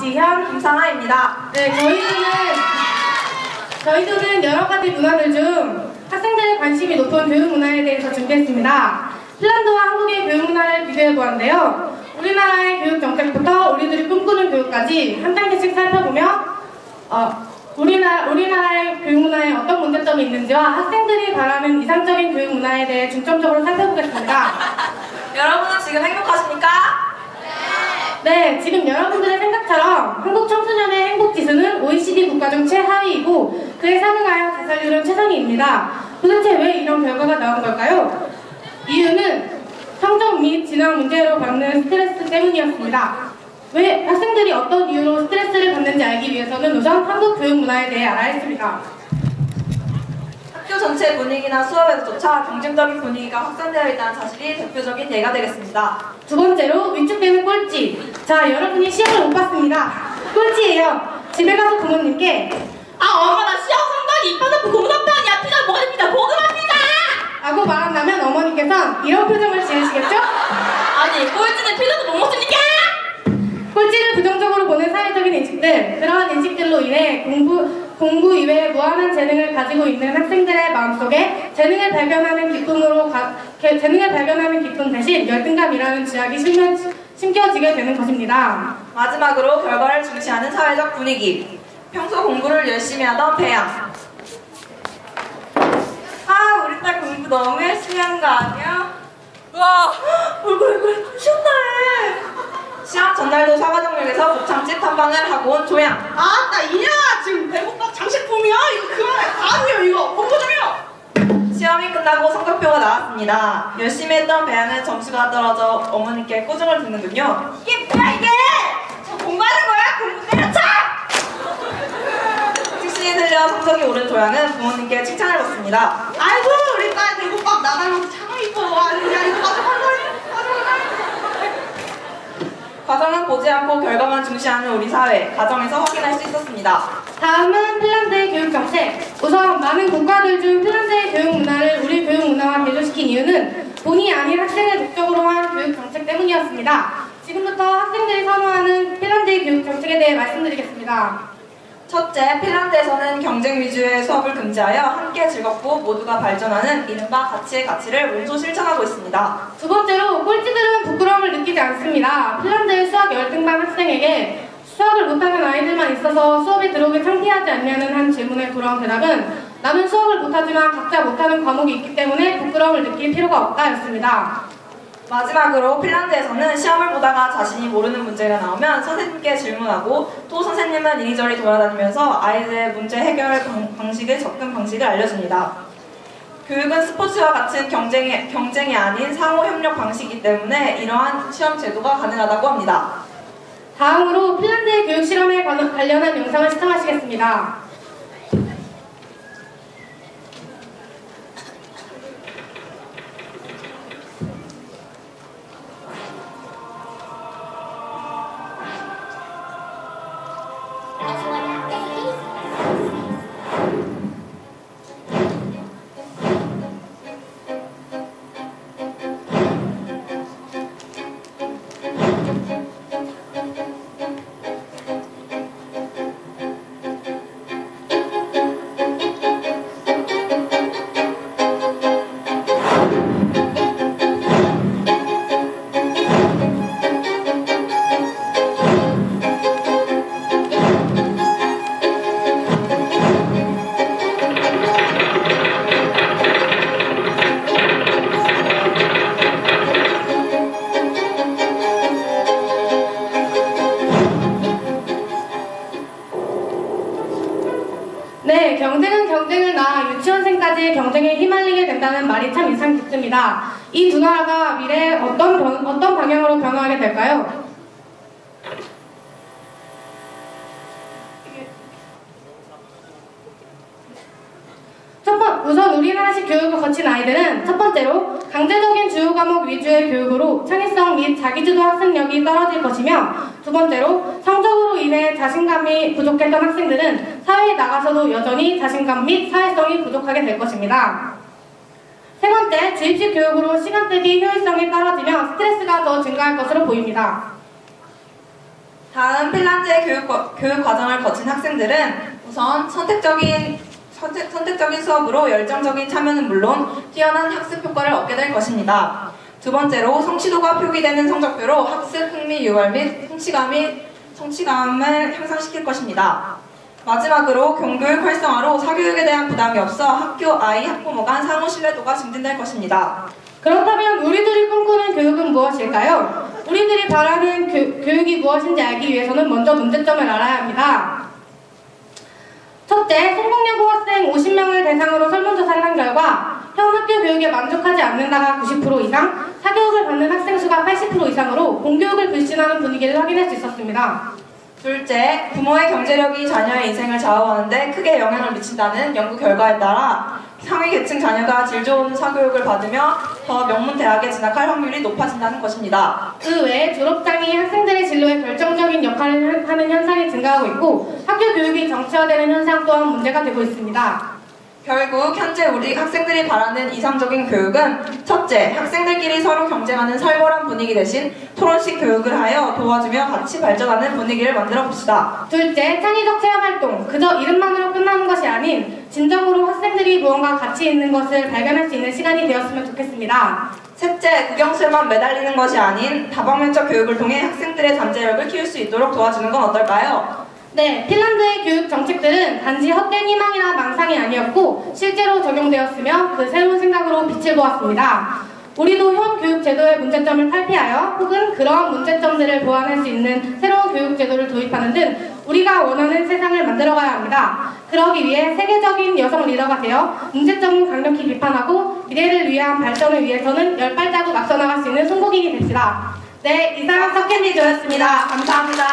박지현, 김상아입니다. 네, 저희들은 여러 가지 문화들 중 학생들의 관심이 높은 교육 문화에 대해서 준비했습니다. 핀란드와 한국의 교육 문화를 비교해 보았는데요. 우리나라의 교육 정책부터 우리들이 꿈꾸는 교육까지 한 단계씩 살펴보며 우리나라의 교육 문화에 어떤 문제점이 있는지와 학생들이 바라는 이상적인 교육 문화에 대해 중점적으로 살펴보겠습니다. 여러분은 지금 행복하십니까? 네, 지금 여러분들의 생각처럼 한국 청소년의 행복지수는 OECD 국가 중 최하위이고 그에 상응하여 자살률은 최상위입니다. 도대체 왜 이런 결과가 나온 걸까요? 이유는 성적 및 진학 문제로 받는 스트레스 때문이었습니다. 왜 학생들이 어떤 이유로 스트레스를 받는지 알기 위해서는 우선 한국 교육 문화에 대해 알아야 했습니다. 학교 전체 분위기나 수업에서조차 경쟁적인 분위기가 확산되어 있다는 사실이 대표적인 예가 되겠습니다. 두 번째로 위축되는 꼴찌. 자, 여러분이 시험을 못 봤습니다. 꼴찌예요. 집에 가서 부모님께 엄마 나 시험 성적이 2판 고문 합판이야. 피가 뭐가 됩니다. 고금합니다. 라고 말한다면 어머니께선 이런 표정을 지으시겠죠? 아니 꼴찌는 피자도 못 먹습니까? 꼴찌를 부정적으로 보는 사회적인 인식들, 그러한 인식들로 인해 공부 이외에 무한한 재능을 가지고 있는 학생들의 마음속에 재능을 발견하는 기쁨 대신 열등감이라는 쥐약이 심겨지게 되는 것입니다. 마지막으로 결과를 중시하는 사회적 분위기. 평소 공부를 열심히 하던 배양. 우리 딸 공부 너무 열심히 하는 거 아니야? 우와 얼굴 쉬었네. 시험 전날도 사과정역에서 곱창집 탐방을 하고 온 조양. 나 이년아 지금 배고파 장식품이야? 이거 그만해. 다음이요 이거 공부 중이요. 시험이 끝나고 성적표가 나왔습니다. 열심히 했던 배양은 점수가 떨어져 어머니께 꾸중을 듣는군요. 이게 뭐야 이게? 저 공부하는 거야? 공부 때려쳐! 특신이 들려 성적이 오른 조양은 부모님께 칭찬을 받습니다. 아이고 우리 딸 배고밥 나 닮아서 참 이뻐. 야 이거 가져가는 거야? 과정은 보지 않고 결과만 중시하는 우리 사회, 가정에서 확인할 수 있었습니다. 다음은 핀란드의 교육 정책. 우선 많은 국가들 중 핀란드의 교육 문화를 우리 교육 문화와 대조시킨 이유는 본의 아닌 학생을 목적으로 한 교육 정책 때문이었습니다. 지금부터 학생들이 선호하는 핀란드의 교육 정책에 대해 말씀드리겠습니다. 첫째, 핀란드에서는 경쟁 위주의 수업을 금지하여 함께 즐겁고 모두가 발전하는 이른바 가치의 가치를 몸소 실천하고 있습니다. 두 번째로 꼴찌들은 부끄러움을 느끼지 않습니다. 핀란드의 수학 열등반 학생에게 수학을 못하는 아이들만 있어서 수업에 들어오기 창피하지 않냐는 한 질문에 돌아온 대답은 나는 수학을 못하지만 각자 못하는 과목이 있기 때문에 부끄러움을 느낄 필요가 없다 였습니다. 마지막으로 핀란드에서는 시험을 보다가 자신이 모르는 문제가 나오면 선생님께 질문하고 또 선생님은 이리저리 돌아다니면서 아이들의 문제 해결 접근 방식을 알려줍니다. 교육은 스포츠와 같은 경쟁이 아닌 상호 협력 방식이기 때문에 이러한 시험 제도가 가능하다고 합니다. 다음으로 핀란드의 교육 실험에 관련한 영상을 시청하시겠습니다. 네, 경쟁은 경쟁을 낳아 유치원생까지 경쟁에 휘말리게 된다는 말이 참 인상 깊습니다. 이 두 나라가 미래에 어떤 방향으로 변화하게 될까요? 우선 우리나라식 교육을 거친 아이들은 첫 번째로 강제적인 주요 과목 위주의 교육으로 창의성 및 자기주도 학습력이 떨어질 것이며, 두 번째로 성적으로 인해 자신감이 부족했던 학생들은 사회에 나가서도 여전히 자신감 및 사회성이 부족하게 될 것입니다. 세 번째, 주입식 교육으로 시간 대비 효율성이 떨어지며 스트레스가 더 증가할 것으로 보입니다. 다음 핀란드의 교육 과정을 거친 학생들은 우선 선택적인 수업으로 열정적인 참여는 물론 뛰어난 학습 효과를 얻게 될 것입니다. 두 번째로 성취도가 표기되는 성적표로 학습 흥미 유발 및 성취감을 향상시킬 것입니다. 마지막으로 공교육 활성화로 사교육에 대한 부담이 없어 학교 아이 학부모 간 상호 신뢰도가 증진될 것입니다. 그렇다면 우리들이 꿈꾸는 교육은 무엇일까요? 우리들이 바라는 교육이 무엇인지 알기 위해서는 먼저 문제점을 알아야 합니다. 첫째, 성공여고 학생 50명을 대상으로 설문조사를 한 결과 현 학교 교육에 만족하지 않는다가 90% 이상, 사교육을 받는 학생 수가 80% 이상으로 공교육을 불신하는 분위기를 확인할 수 있었습니다. 둘째, 부모의 경제력이 자녀의 인생을 좌우하는데 크게 영향을 미친다는 연구 결과에 따라 상위 계층 자녀가 질 좋은 사교육을 받으며 더 명문 대학에 진학할 확률이 높아진다는 것입니다. 그 외에 졸업장이 학생들의 진로에 결정적인 역할을 하는 현상이 증가하고 있고 학교 교육이 정치화되는 현상 또한 문제가 되고 있습니다. 결국 현재 우리 학생들이 바라는 이상적인 교육은 첫째, 학생들끼리 서로 경쟁하는 살벌한 분위기 대신 토론식 교육을 하여 도와주며 같이 발전하는 분위기를 만들어 봅시다. 둘째, 창의적 체험활동. 그저 이름만으로 끝나는 것이 아닌 진정으로 학생들이 무언가 가치 있는 것을 발견할 수 있는 시간이 되었으면 좋겠습니다. 셋째, 국영수에만 매달리는 것이 아닌 다방면적 교육을 통해 학생들의 잠재력을 키울 수 있도록 도와주는 건 어떨까요? 네, 핀란드의 교육 정책들은 단지 헛된 희망이나 망상이 아니었고 실제로 적용되었으며 그 새로운 생각으로 빛을 보았습니다. 우리도 현 교육 제도의 문제점을 탈피하여 혹은 그러한 문제점들을 보완할 수 있는 새로운 교육 제도를 도입하는 등 우리가 원하는 세상을 만들어가야 합니다. 그러기 위해 세계적인 여성 리더가 되어 문제점은 강력히 비판하고 미래를 위한 발전을 위해서는 10발자국 앞서 나갈 수 있는 송곡인이 됩시다. 네, 이상 석캔디조였습니다. 감사합니다.